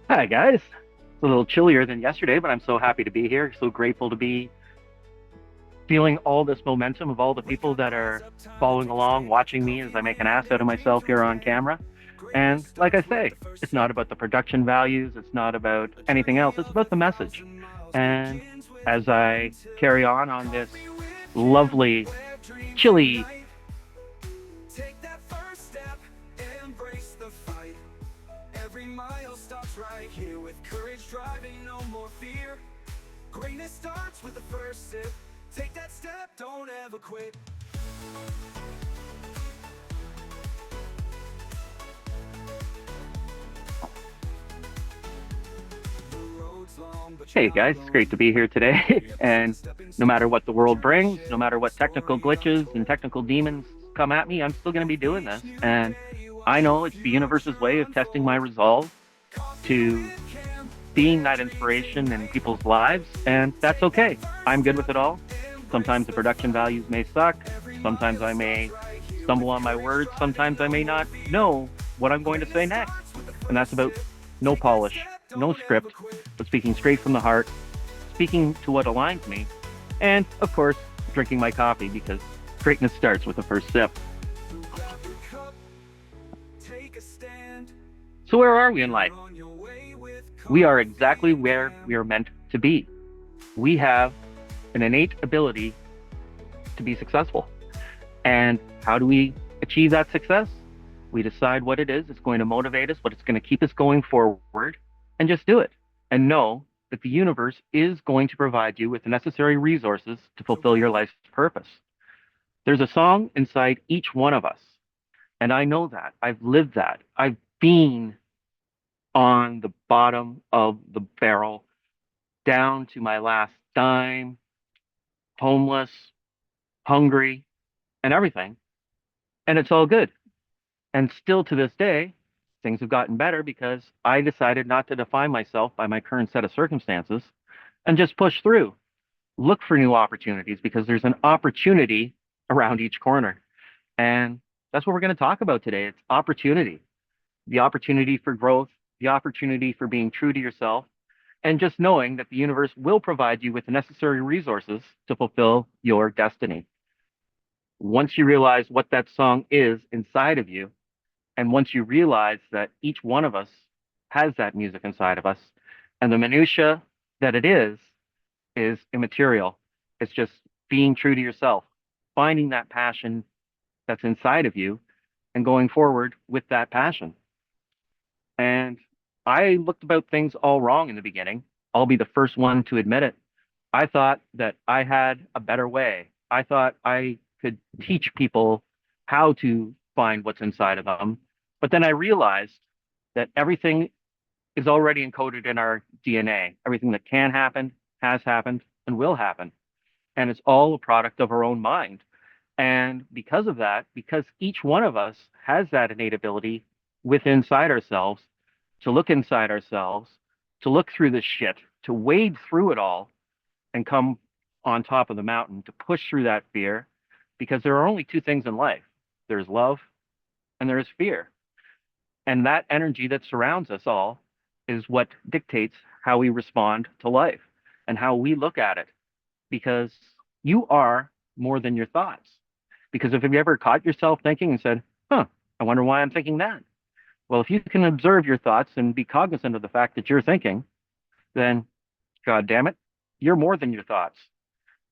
Hi, guys. It's a little chillier than yesterday, but I'm so happy to be here. So grateful to be feeling all this momentum of all the people that are following along, watching me as I make an ass out of myself here on camera. And like I say, it's not about the production values, it's not about anything else, it's about the message. And as I carry on this lovely, chilly, Take that first step, embrace the fight. Every mile starts right here with courage driving, no more fear. Greatness starts with the first sip. Take that step, don't ever quit. The road's long, but you're hey not guys, it's alone. great to be here today. Every And footstep no matter inspired, what the the world journey brings, no shared, matter the what technical story glitches and unfold. technical demons come at me, I'm still going to be doing Each this. new And day, I watch the know it's the universe's way future of testing my unfold. resolve to Confident camp, being their that dreams inspiration in ignite. people's lives. And that's Take that okay. first I'm good step, with it all. embrace Sometimes the the production fight. values may suck. Every Sometimes mile I starts may right here stumble with on my courage words. driving, Sometimes I no may more not fear. know what I'm going to say Greatness next. starts with the And that's first about step. no Take that polish, step, no don't ever script, quit. but speaking straight from the heart, speaking to what aligns me, and of course, drinking my coffee because greatness starts with the first sip. So grab your cup, take a stand. So, where are we in life? You're on your way with We are exactly confident where we camp. are meant to be. We have an innate ability to be successful. And how do we achieve that success? We decide what it is that's going to motivate us, what it's going to keep us going forward, and just do it. And know that the universe is going to provide you with the necessary resources to So fulfill your grab your life's purpose. There's a song inside each one of us. And I know that. I've lived that. I've been on the bottom of the barrel, down to my last dime, homeless, hungry, and everything. And it's all good. And still to this day, things have gotten better because I decided not to define myself by my current set of circumstances and just push through. Look for new opportunities because there's an opportunity around each corner. And that's what we're going to talk about today. It's opportunity, the opportunity for growth, the opportunity for being true to yourself, and just knowing that the universe will provide you with the necessary resources to fulfill your destiny. Once you realize what that song is inside of you, and once you realize that each one of us has that music inside of us, and the minutia that it is immaterial. It's just being true to yourself, finding that passion that's inside of you, and going forward with that passion. And I looked about things all wrong in the beginning. I'll be the first one to admit it. I thought that I had a better way. I thought I could teach people how to find what's inside of them. But then I realized that everything is already encoded in our DNA. Everything that can happen, has happened, and will happen. And it's all a product of our own mind. And because of that, because each one of us has that innate ability within inside ourselves inside ourselves, to look through this shit, to wade through it all and come on top of the mountain, to push through that fear, because there are only two things in life: there's love and there is fear. And that energy that surrounds us all is what dictates how we respond to life and how we look at it. Because you are more than your thoughts. Because if you ever caught yourself thinking and said, huh, I wonder why I'm thinking that. Well, if you can observe your thoughts and be cognizant of the fact that you're thinking, then God damn it, you're more than your thoughts.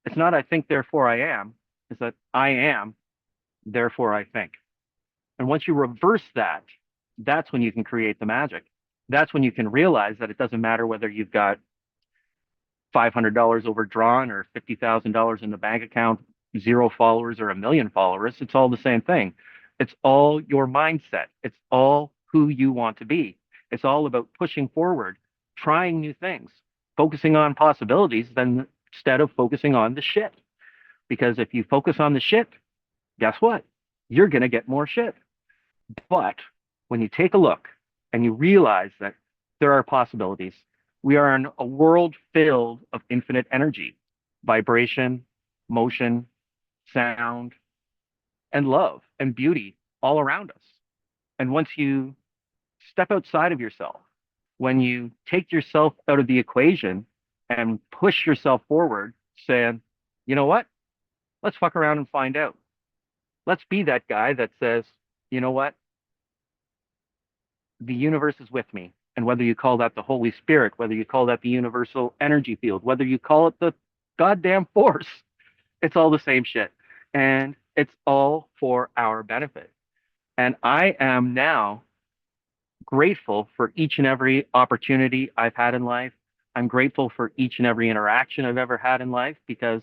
It's not I think, therefore I am. It's that I am, therefore I think. And once you reverse that, that's when you can create the magic. That's when you can realize that it doesn't matter whether you've got $500 overdrawn or $50,000 in the bank account, zero followers or a million followers. It's all the same thing. It's all your mindset. It's all who you want to be. It's all about pushing forward, trying new things, focusing on possibilities then instead of focusing on the shit. Because if you focus on the shit, guess what? You're going to get more shit. But when you take a look and you realize that there are possibilities, we are in a world filled of infinite energy, vibration, motion, sound, and love and beauty all around us. And once you step outside of yourself when you take yourself out of the equation and push yourself forward, saying, you know what? Let's fuck around and find out. Let's be that guy that says, you know what? The universe is with me. And whether you call that the Holy Spirit, whether you call that the universal energy field, whether you call it the goddamn force, it's all the same shit. And it's all for our benefit. And I am now grateful for each and every opportunity I've had in life. I'm grateful for each and every interaction I've ever had in life because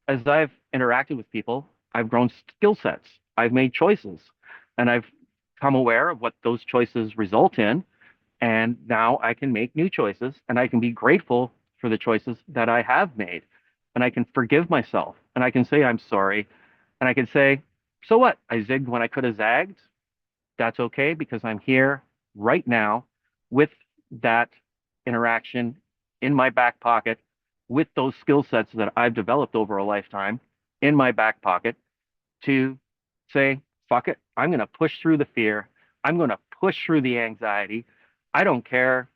as I've interacted with people, I've grown skill sets. I've made choices and I've come aware of what those choices result in. And now I can make new choices and I can be grateful for the choices that I have made. And I can forgive myself and I can say, I'm sorry. And I can say, so what? I zigged when I could have zagged. That's okay because I'm here right now with that interaction in my back pocket, with those skill sets that I've developed over a lifetime in my back pocket to say, fuck it. I'm going to push through the fear. I'm going to push through the anxiety. I don't care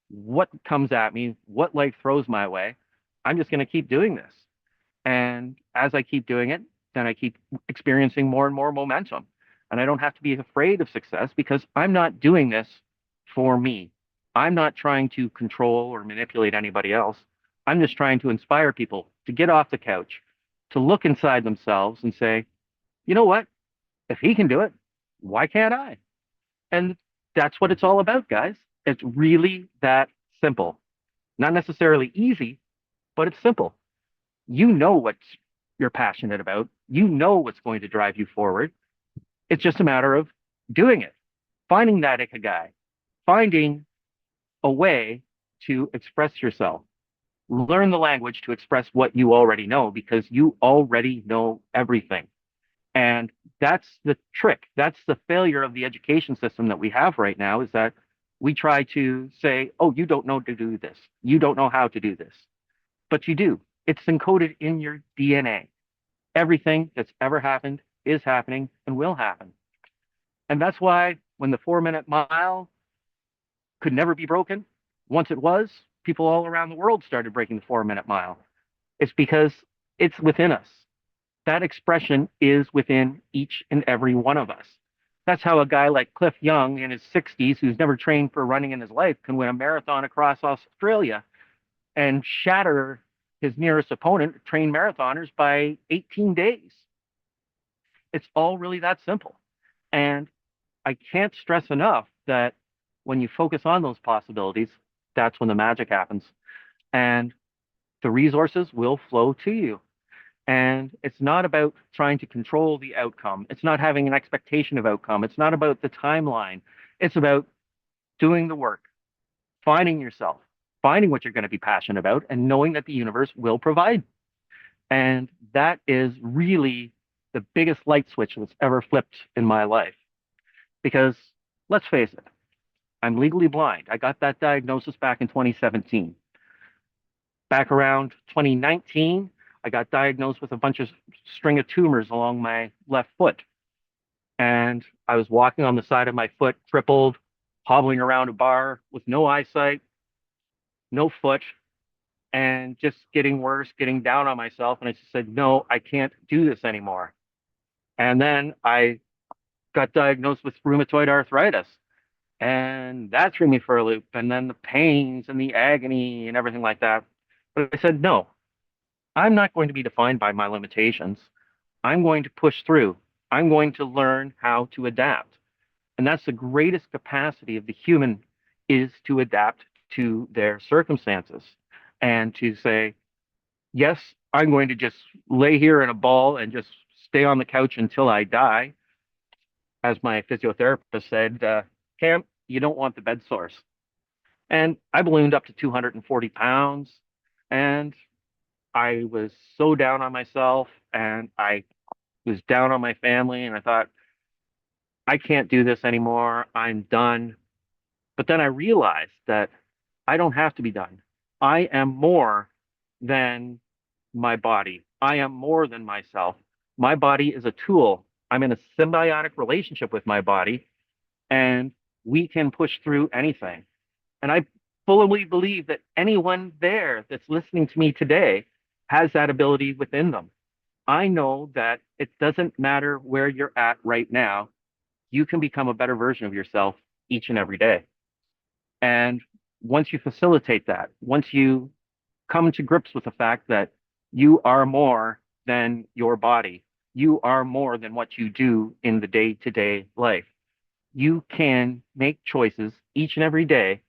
what comes at me, what life throws my way. I'm just going to keep doing this. And as I keep doing it, then I keep experiencing more and more momentum. And I don't have to be afraid of success because I'm not doing this for me. I'm not trying to control or manipulate anybody else. I'm just trying to inspire people to get off the couch, to look inside themselves and say, you know what? If he can do it, why can't I? And that's what it's all about, guys. It's really that simple. Not necessarily easy, but it's simple. You know what you're passionate about. You know what's going to drive you forward. It's just a matter of doing it, finding that ikigai, finding a way to express yourself. Learn the language to express what you already know because you already know everything. And that's the trick. That's the failure of the education system that we have right now is that we try to say, oh, you don't know to do this. You don't know how to do this. But you do. It's encoded in your DNA. Everything that's ever happened is happening and will happen. And that's why when the 4 minute mile could never be broken, once it was, people all around the world started breaking the 4 minute mile. It's because it's within us. That expression is within each and every one of us. That's how a guy like Cliff Young in his 60s, who's never trained for running in his life, can win a marathon across Australia and shatter his nearest opponent, trained marathoners, by 18 days. It's all really that simple. And I can't stress enough that when you focus on those possibilities, that's when the magic happens. And the resources will flow to you. And it's not about trying to control the outcome. It's not having an expectation of outcome. It's not about the timeline. It's about doing the work, finding yourself, finding what you're going to be passionate about, and knowing that the universe will provide. And that is really the biggest light switch that's ever flipped in my life. Because let's face it, I'm legally blind. I got that diagnosis back in 2017. Back around 2019, I got diagnosed with a bunch of string of tumors along my left foot. And I was walking on the side of my foot, crippled, hobbling around a bar with no eyesight, no foot, and just getting worse, getting down on myself. And I just said, no, I can't do this anymore. And then I got diagnosed with rheumatoid arthritis. And that threw me for a loop. And then the pains and the agony and everything like that. But I said, no, I'm not going to be defined by my limitations. I'm going to push through. I'm going to learn how to adapt. And that's the greatest capacity of the human is to adapt to their circumstances and to say, yes, I'm going to just lay here in a ball and just stay on the couch until I die. As my physiotherapist said, Cam, you don't want the bed sores. And I ballooned up to 240 pounds and I was so down on myself and I was down on my family and I thought, I can't do this anymore. I'm done. But then I realized that I don't have to be done. I am more than my body. I am more than myself. My body is a tool. I'm in a symbiotic relationship with my body and we can push through anything. And I fully believe that anyone there that's listening to me today has that ability within them. I know that it doesn't matter where you're at right now, you can become a better version of yourself each and every day. And once you facilitate that, once you come to grips with the fact that you are more than your body, you are more than what you do in the day to day life, you can make choices each and every day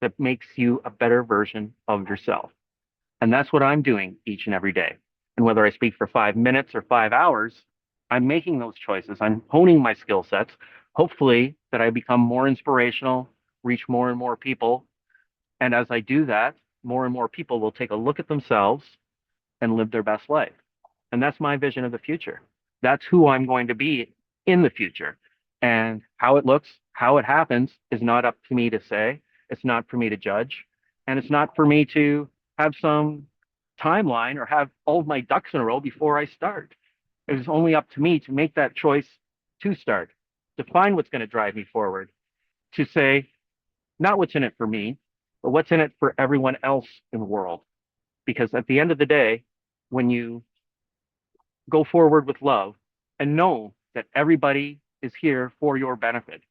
that makes you a better version of yourself. And that's what I'm doing each and every day. And whether I speak for 5 minutes or 5 hours, I'm making those choices. I'm honing my skill sets. Hopefully, that I become more inspirational, reach more and more people. And as I do that, more and more people will take a look at themselves and live their best life. And that's my vision of the future. That's who I'm going to be in the future. And how it looks, how it happens is not up to me to say. It's not for me to judge. And it's not for me to have some timeline or have all of my ducks in a row before I start. It is only up to me to make that choice to start, to find what's going to drive me forward, to say, not what's in it for me, but what's in it for everyone else in the world. Because at the end of the day, when you go forward with love and know that everybody is here for your benefit,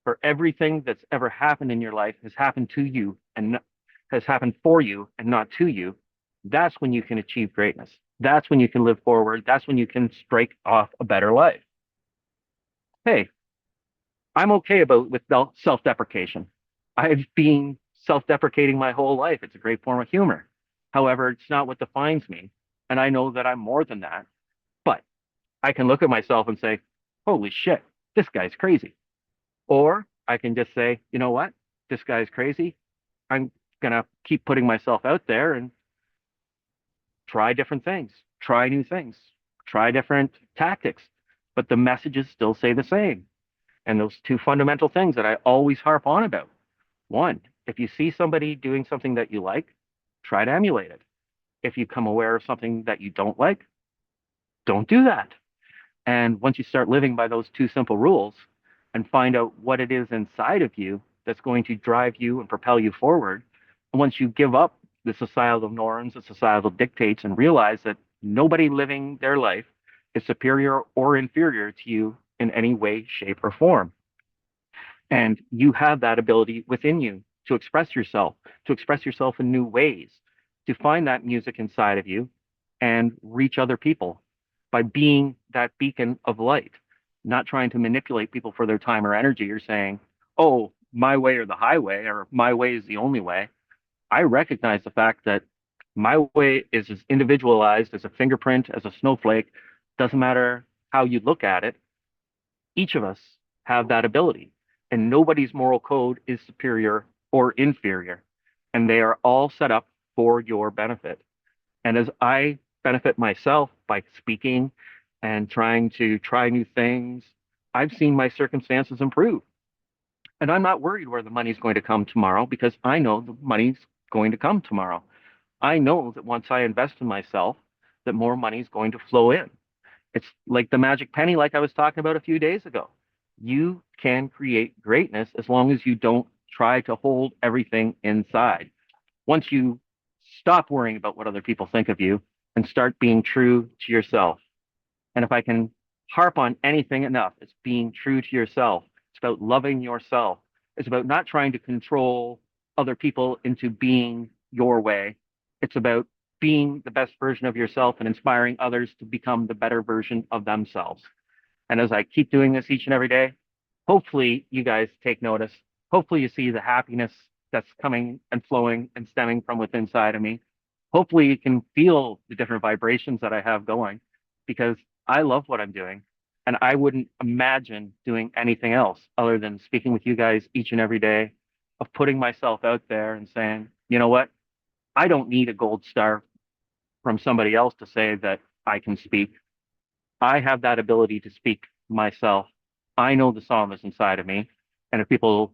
for everything that's ever happened in your life has happened to you and has happened for you and not to you, that's when you can achieve greatness. That's when you can live forward. That's when you can strike off a better life. Hey, I'm okay about with self-deprecation. I've been self-deprecating my whole life. It's a great form of humor. However, it's not what defines me. And I know that I'm more than that. But I can look at myself and say, holy shit, this guy's crazy. Or I can just say, you know what? This guy's crazy. I'm going to keep putting myself out there and try different things, try new things, try different tactics. But the messages still say the same. And those two fundamental things that I always harp on about. One, if you see somebody doing something that you like, try to emulate it. If you come aware of something that you don't like, don't do that. And once you start living by those two simple rules and find out what it is inside of you that's going to drive you and propel you forward, and once you give up the societal norms, the societal dictates, and realize that nobody living their life is superior or inferior to you in any way, shape, or form. And you have that ability within you to express yourself in new ways, to find that music inside of you and reach other people by being that beacon of light, not trying to manipulate people for their time or energy or saying, oh, my way or the highway, or my way is the only way. I recognize the fact that my way is as individualized as a fingerprint, as a snowflake. Doesn't matter how you look at it. Each of us have that ability, and nobody's moral code is superior or inferior, and they are all set up for your benefit. And as I benefit myself by speaking and trying to try new things, I've seen my circumstances improve. And I'm not worried where the money's going to come tomorrow because I know the money's going to come tomorrow. I know that once I invest in myself, that more money is going to flow in. It's like the magic penny, like I was talking about a few days ago. You can create greatness as long as you don't try to hold everything inside. Once you stop worrying about what other people think of you and start being true to yourself. And if I can harp on anything enough, it's being true to yourself. It's about loving yourself. It's about not trying to control other people into being your way. It's about being the best version of yourself and inspiring others to become the better version of themselves. And as I keep doing this each and every day, hopefully you guys take notice. Hopefully you see the happiness that's coming and flowing and stemming from within inside of me. Hopefully you can feel the different vibrations that I have going because I love what I'm doing. And I wouldn't imagine doing anything else other than speaking with you guys each and every day, of putting myself out there and saying, you know what? I don't need a gold star from somebody else to say that I can speak. I have that ability to speak myself. I know the song that's inside of me. And if people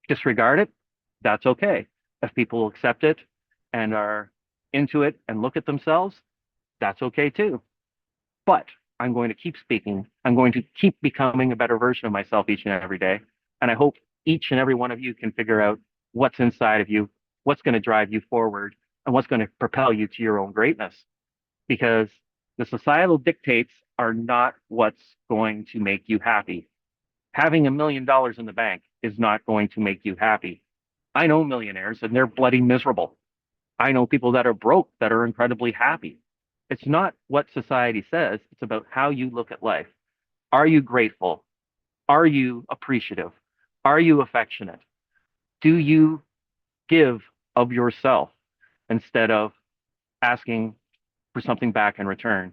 disregard it, that's okay. If people accept it and are into it and look at themselves, that's okay too. But I'm going to keep speaking. I'm going to keep becoming a better version of myself each and every day. And I hope each and every one of you can figure out what's inside of you, what's going to drive you forward, and what's going to propel you to your own greatness. Because the societal dictates are not what's going to make you happy. Having $1 million in the bank is not going to make you happy. I know millionaires and they're bloody miserable. I know people that are broke that are incredibly happy. It's not what society says, it's about how you look at life. Are you grateful? Are you appreciative? Are you affectionate? Do you give of yourself instead of asking for something back in return?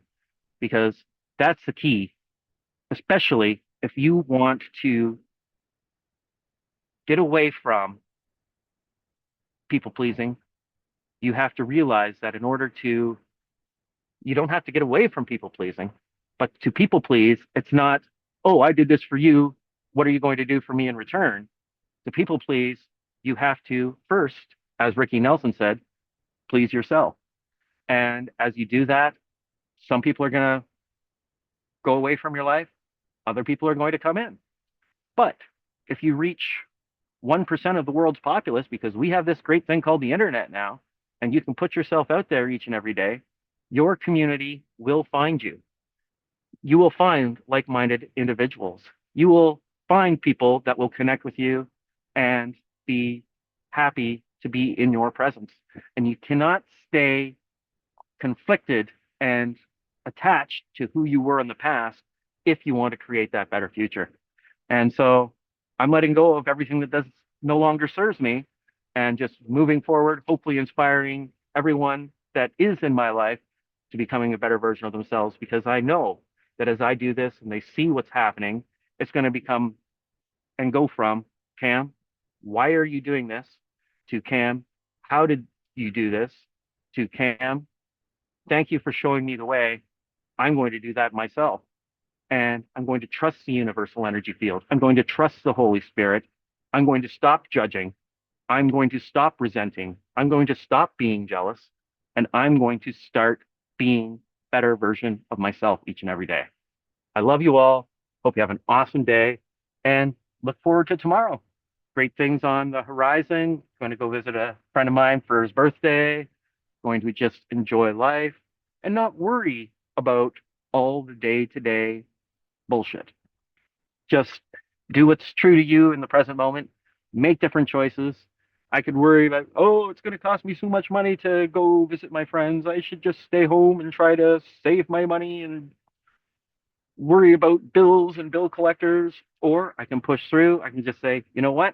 Because that's the key, especially if you want to get away from people pleasing. You have to realize that in order to, you don't have to get away from people pleasing, but to people please, it's not, oh, I did this for you. What are you going to do for me in return? To people please, you have to first, as Ricky Nelson said, please yourself. And as you do that, some people are going to go away from your life, other people are going to come in. But if you reach 1% of the world's populace, because we have this great thing called the internet now, and you can put yourself out there each and every day, your community will find you. You will find like-minded individuals. You will find people that will connect with you and be happy to be in your presence. And you cannot stay conflicted and attached to who you were in the past if you want to create that better future. And so I'm letting go of everything that does no longer serves me and just moving forward, hopefully inspiring everyone that is in my life to becoming a better version of themselves, because I know that as I do this and they see what's happening, it's going to become and go from, Cam, why are you doing this? To Cam, how did you do this? To Cam, thank you for showing me the way. I'm going to do that myself. And I'm going to trust the universal energy field. I'm going to trust the Holy Spirit. I'm going to stop judging. I'm going to stop resenting. I'm going to stop being jealous. And I'm going to start being a better version of myself each and every day. I love you all. Hope you have an awesome day and look forward to tomorrow. Great things on the horizon. Going to go visit a friend of mine for his birthday. Going to just enjoy life and not worry about all the day-to-day bullshit. Just do what's true to you in the present moment. Make different choices. I could worry about, oh, it's going to cost me so much money to go visit my friends. I should just stay home and try to save my money and worry about bills and bill collectors. Or I can push through. I can just say, you know what?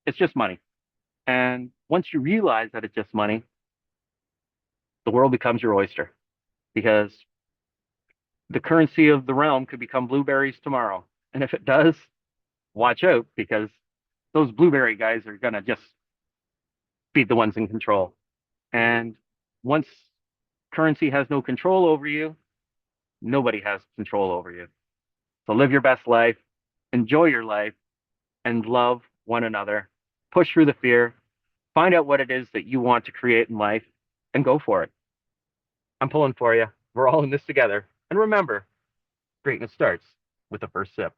It's just money. And once you realize that it's just money, the world becomes your oyster, because the currency of the realm could become blueberries tomorrow. And if it does, watch out, because those blueberry guys are going to just be the ones in control. And once currency has no control over you, nobody has control over you. So live your best life, enjoy your life, and love one another. Push through the fear, find out what it is that you want to create in life, and go for it. I'm pulling for you. We're all in this together. And remember, greatness starts with the first sip.